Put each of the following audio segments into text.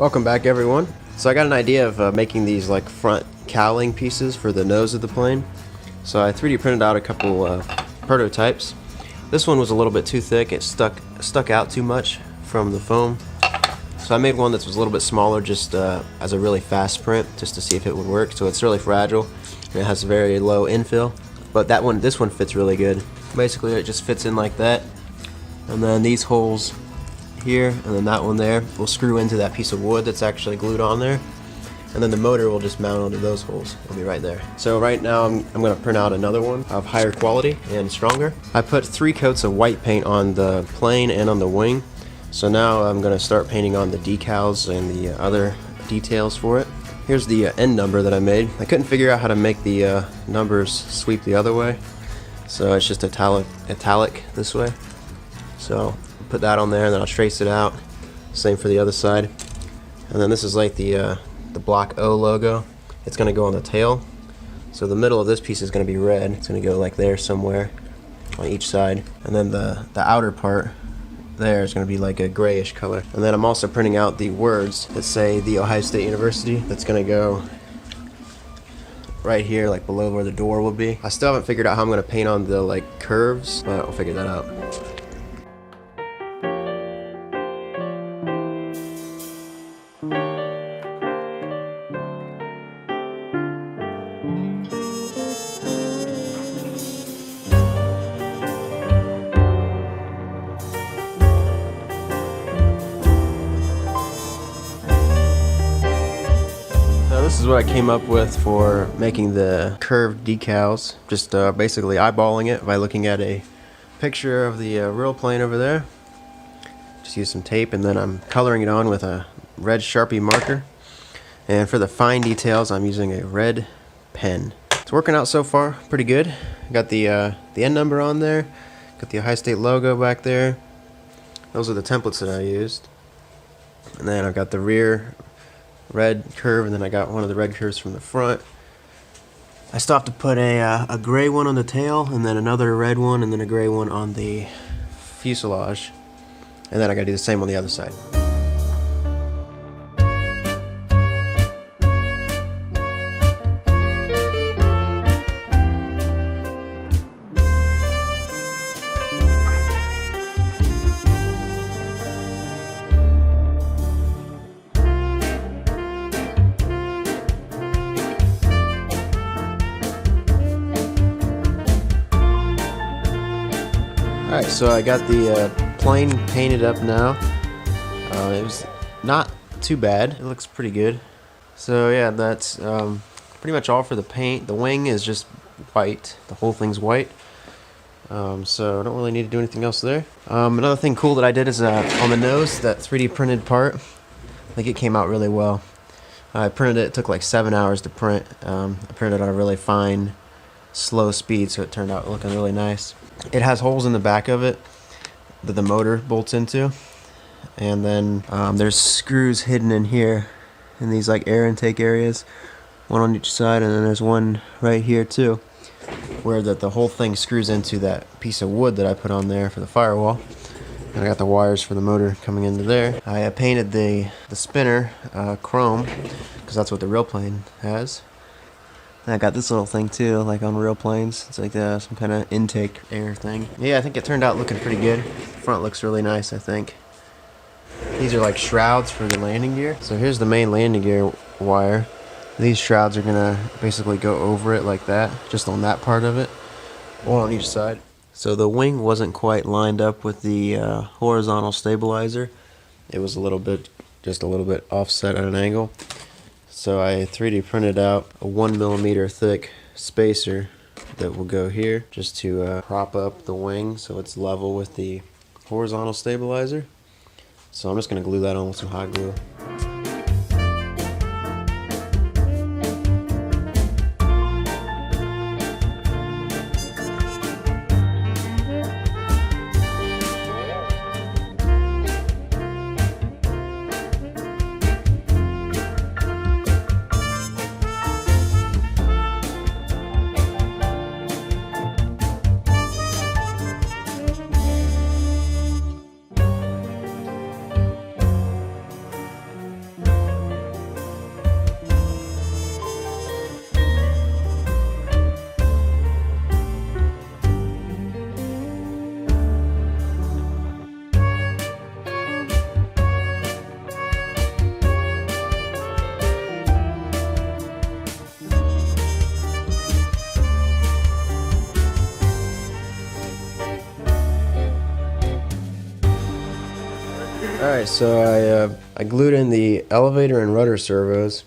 Welcome back, everyone. So I got an idea of making these like front cowling pieces for the nose of the plane. So I 3D printed out a couple prototypes. This one was a little bit too thick. It stuck out too much from the foam. So I made one that was a little bit smaller, just as a really fast print, just to see if it would work. So it's really fragile and it has very low infill, but this one fits really good. Basically, it just fits in like that, and then these holes here and then that one there will screw into that piece of wood that's actually glued on there, and then the motor will just mount onto those holes. It'll be right there. So right now I'm going to print out another one of higher quality and stronger. I put 3 coats of white paint on the plane and on the wing. So now I'm going to start painting on the decals and the other details for it. Here's the end number that I made. I couldn't figure out how to make the numbers sweep the other way, so it's just italic this way. So put that on there, and then I'll trace it out. Same for the other side. And then this is like the Block O logo. It's going to go on the tail. So the middle of this piece is going to be red. It's going to go like there somewhere on each side. And then the outer part there is going to be like a grayish color. And then I'm also printing out the words that say The Ohio State University. That's going to go right here, like below where the door will be. I still haven't figured out how I'm going to paint on the like curves, but I'll figure that out. This is what I came up with for making the curved decals. Just basically eyeballing it by looking at a picture of the real plane over there. Just use some tape, and then I'm coloring it on with a red Sharpie marker. And for the fine details, I'm using a red pen. It's working out so far pretty good. Got the end number on there. Got the Ohio State logo back there. Those are the templates that I used. And then I've got the rear red curve, and then I got one of the red curves from the front. I still have to put a gray one on the tail, and then another red one, and then a gray one on the fuselage, and then I gotta do the same on the other side. Alright, so I got the plane painted up now. It was not too bad. It looks pretty good. So yeah, that's pretty much all for the paint. The wing is just white. The whole thing's white. So I don't really need to do anything else there. Another thing cool that I did is on the nose, that 3D printed part. I think it came out really well. I printed it. It took like 7 hours to print. I printed it on a really fine, slow speed, so it turned out looking really nice. It has holes in the back of it that the motor bolts into, and then there's screws hidden in here in these like air intake areas, one on each side, and then there's one right here too, where the whole thing screws into that piece of wood that I put on there for the firewall. And I got the wires for the motor coming into there. I painted the spinner chrome, because that's what the real plane has. And I got this little thing too, like on real planes. It's like some kind of intake air thing. Yeah, I think it turned out looking pretty good. The front looks really nice, I think. These are like shrouds for the landing gear. So here's the main landing gear wire. These shrouds are gonna basically go over it like that, just on that part of it, one on each side. So the wing wasn't quite lined up with the horizontal stabilizer. It was just a little bit offset at an angle. So I 3D printed out a 1mm thick spacer that will go here just to prop up the wing so it's level with the horizontal stabilizer. So I'm just going to glue that on with some hot glue. Alright, so I glued in the elevator and rudder servos.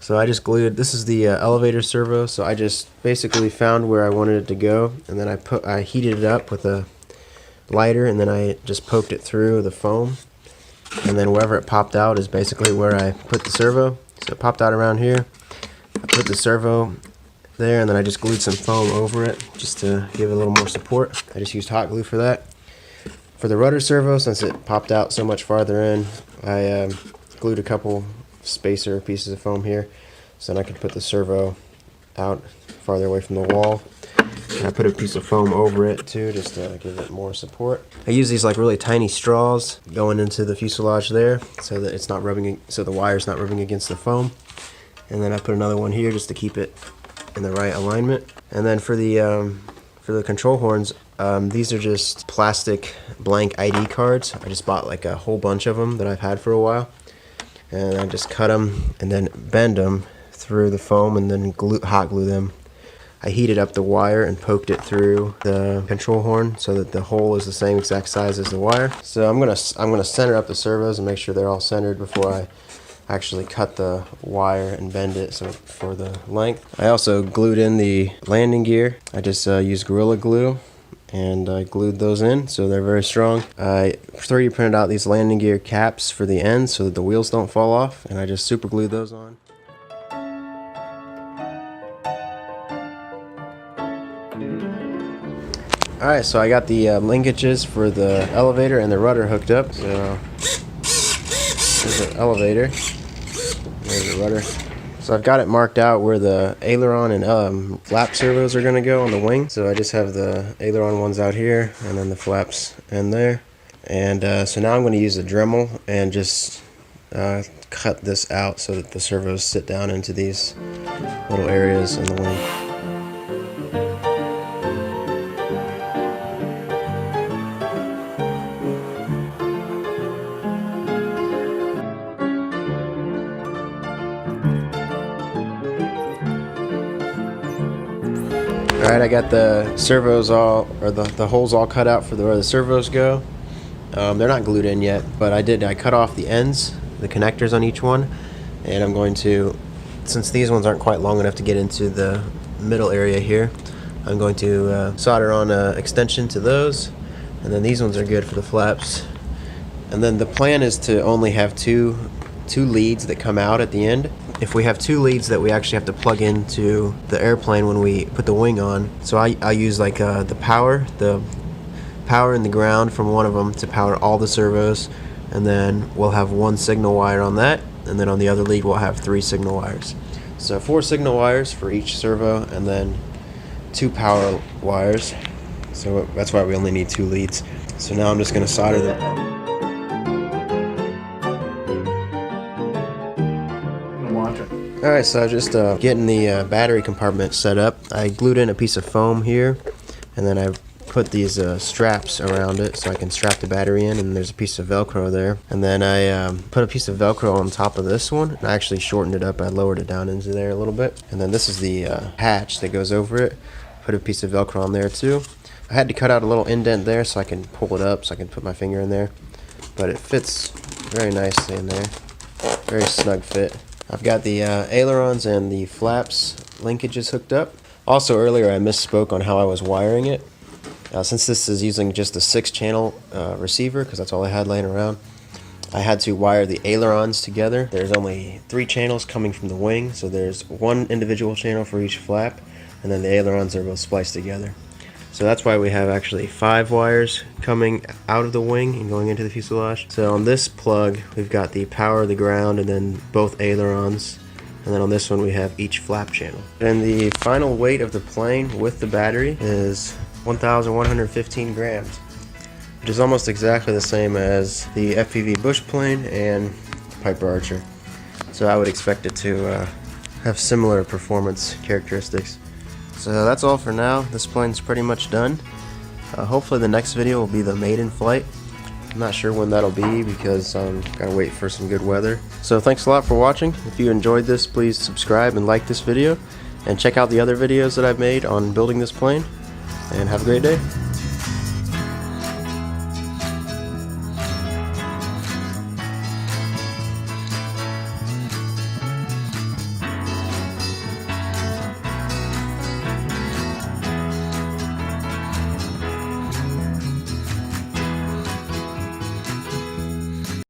So I just glued, this is the elevator servo, so I just basically found where I wanted it to go, and then I heated it up with a lighter, and then I just poked it through the foam, and then wherever it popped out is basically where I put the servo. So it popped out around here. I put the servo there, and then I just glued some foam over it just to give it a little more support. I just used hot glue for that. For the rudder servo, since it popped out so much farther in, I glued a couple spacer pieces of foam here so then I could put the servo out farther away from the wall. And I put a piece of foam over it too, just to give it more support. I use these like really tiny straws going into the fuselage there so that it's not rubbing, so the wire's not rubbing against the foam. And then I put another one here just to keep it in the right alignment. And then for the control horns, these are just plastic blank ID cards. I just bought like a whole bunch of them that I've had for a while. And I just cut them and then bend them through the foam and then hot glue them. I heated up the wire and poked it through the control horn so that the hole is the same exact size as the wire. So I'm gonna center up the servos and make sure they're all centered before I actually cut the wire and bend it so for the length. I also glued in the landing gear. I just used Gorilla Glue and I glued those in so they're very strong. I 3D printed out these landing gear caps for the ends so that the wheels don't fall off, and I just super glued those on. Alright, so I got the linkages for the elevator and the rudder hooked up. So there's the elevator, there's the rudder. So I've got it marked out where the aileron and flap servos are going to go on the wing. So I just have the aileron ones out here and then the flaps in there. And so now I'm going to use a Dremel and just cut this out so that the servos sit down into these little areas in the wing. Alright, I got the servos all, or the holes all cut out for where the servos go. They're not glued in yet, but I cut off the ends, the connectors on each one, and I'm going to, since these ones aren't quite long enough to get into the middle area here, I'm going to solder on an extension to those, and then these ones are good for the flaps. And then the plan is to only have two leads that come out at the end. If we have two leads that we actually have to plug into the airplane when we put the wing on, so I use like the power and the ground from one of them to power all the servos, and then we'll have one signal wire on that, and then on the other lead we'll have 3 signal wires. So 4 signal wires for each servo, and then 2 power wires. So that's why we only need 2 leads. So now I'm just going to solder them. Alright, so I just getting the battery compartment set up. I glued in a piece of foam here, and then I put these straps around it so I can strap the battery in, and there's a piece of Velcro there. And then I put a piece of Velcro on top of this one, and I actually shortened it up. I lowered it down into there a little bit. And then this is the hatch that goes over it. Put a piece of Velcro on there too. I had to cut out a little indent there so I can pull it up so I can put my finger in there. But it fits very nicely in there. Very snug fit. I've got the ailerons and the flaps linkages hooked up. Also earlier I misspoke on how I was wiring it. Since this is using just a 6-channel receiver, because that's all I had laying around, I had to wire the ailerons together. There's only 3 channels coming from the wing, so there's 1 individual channel for each flap, and then the ailerons are both spliced together. So that's why we have actually 5 wires coming out of the wing and going into the fuselage. So on this plug, we've got the power, the ground, and then both ailerons. And then on this one, we have each flap channel. And the final weight of the plane with the battery is 1,115 grams, which is almost exactly the same as the FPV Bush plane and Piper Archer. So I would expect it to have similar performance characteristics. So that's all for now. This plane's pretty much done. Hopefully the next video will be the maiden flight. I'm not sure when that'll be because I'm gotta wait for some good weather. So thanks a lot for watching. If you enjoyed this, please subscribe and like this video, and check out the other videos that I've made on building this plane, and have a great day.